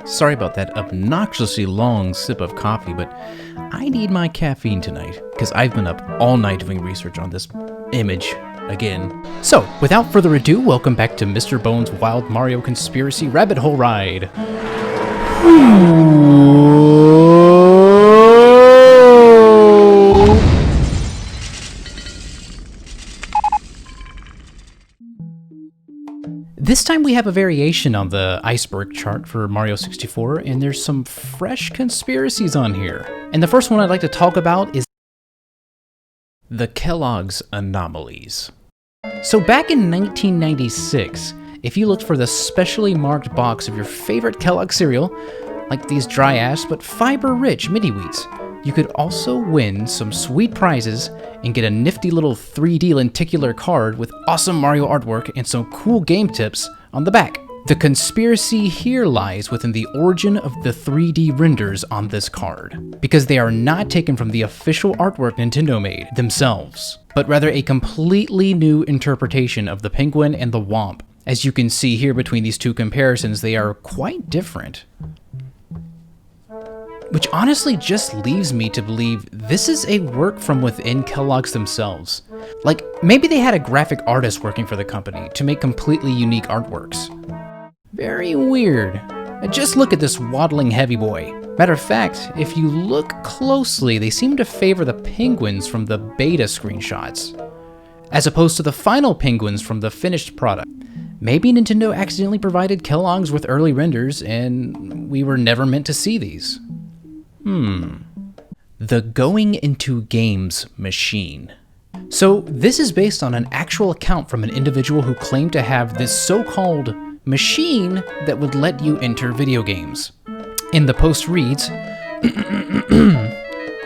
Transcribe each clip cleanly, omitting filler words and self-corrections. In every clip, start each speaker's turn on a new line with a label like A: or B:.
A: Sorry about that obnoxiously long sip of coffee, but I need my caffeine tonight, because I've been up all night doing research on this image again. So, without further ado, welcome back to Mr. Bones' Wild Mario Conspiracy Rabbit Hole Ride. This time we have a variation on the Iceberg chart for Mario 64, and there's some fresh conspiracies on here. And the first one I'd like to talk about is the Kellogg's anomalies. So back in 1996, if you looked for the specially marked box of your favorite Kellogg cereal, like these dry-ass but fiber-rich mini wheats, you could also win some sweet prizes and get a nifty little 3D lenticular card with awesome Mario artwork and some cool game tips on the back. The conspiracy here lies within the origin of the 3D renders on this card, because they are not taken from the official artwork Nintendo made themselves, but rather a completely new interpretation of the penguin and the womp. As you can see here between these two comparisons, they are quite different. Which honestly just leaves me to believe this is a work from within Kellogg's themselves. Like, maybe they had a graphic artist working for the company to make completely unique artworks. Very weird. Just look at this waddling heavy boy. Matter of fact, if you look closely, they seem to favor the penguins from the beta screenshots, as opposed to the final penguins from the finished product. Maybe Nintendo accidentally provided Kellogg's with early renders, and we were never meant to see these. The going into games machine. So this is based on an actual account from an individual who claimed to have this so-called machine that would let you enter video games. And the post reads,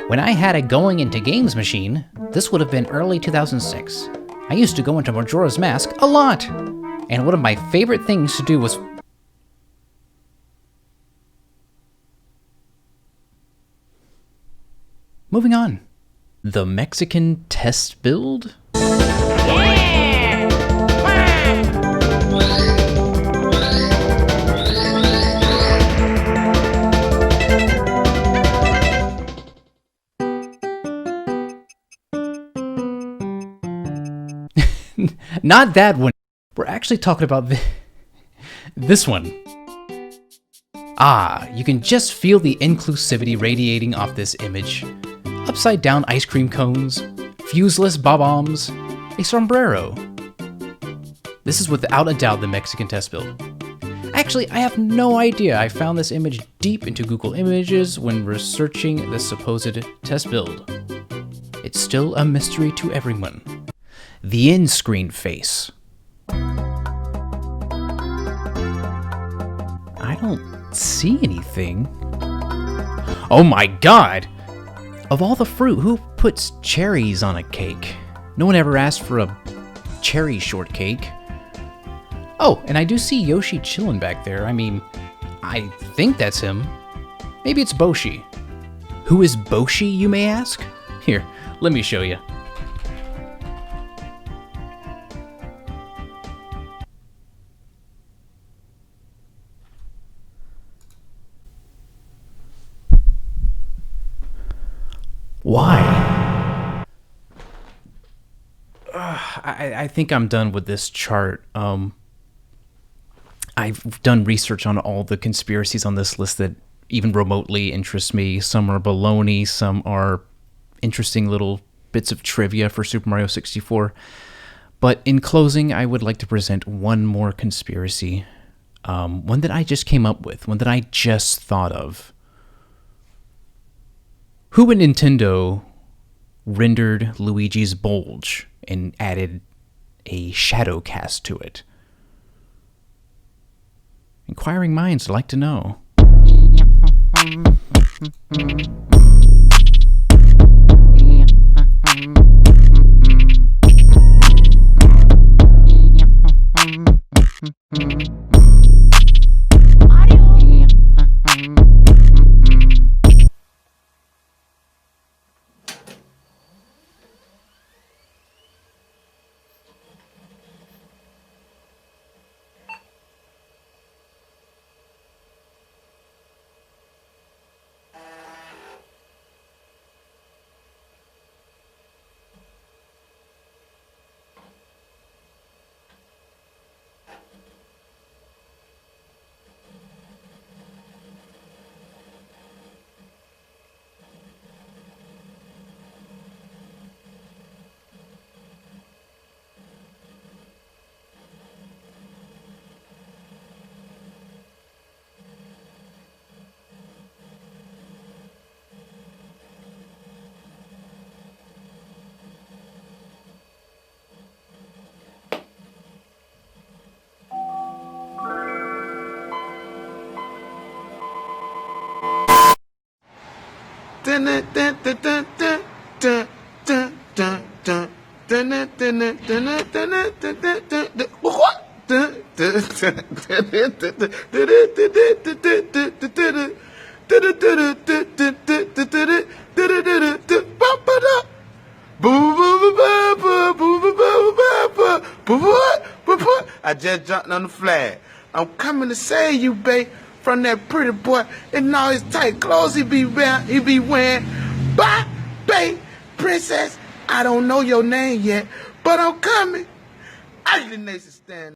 A: "When I had a going into games machine, this would have been early 2006. I used to go into Majora's Mask a lot. And one of my favorite things to do was..." Moving on. The Mexican test build? Not that one. We're actually talking about this one. Ah, you can just feel the inclusivity radiating off this image. Upside down ice cream cones, fuseless bob-ombs, a sombrero. This is without a doubt the Mexican test build. Actually, I have no idea. I found this image deep into Google Images when researching the supposed test build. It's still a mystery to everyone. The in-screen face. I don't see anything. Oh my god! Of all the fruit, who puts cherries on a cake? No one ever asked for a cherry shortcake. Oh, and I do see Yoshi chilling back there. I mean, I think that's him. Maybe it's Boshi. Who is Boshi, you may ask? Here, let me show you. Why? I think I'm done with this chart. I've done research on all the conspiracies on this list that even remotely interest me. Some are baloney, some are interesting little bits of trivia for Super Mario 64. But in closing, I would like to present one more conspiracy. One that I just came up with, one that I just thought of. Who in Nintendo rendered Luigi's bulge and added a shadow cast to it? Inquiring minds would like to know.
B: I just jumped on the flag. I'm coming to save you, babe, from that pretty boy and all his tight clothes he be wearing. Bye, babe, princess. I don't know your name yet, but I'm coming. I didn't stand.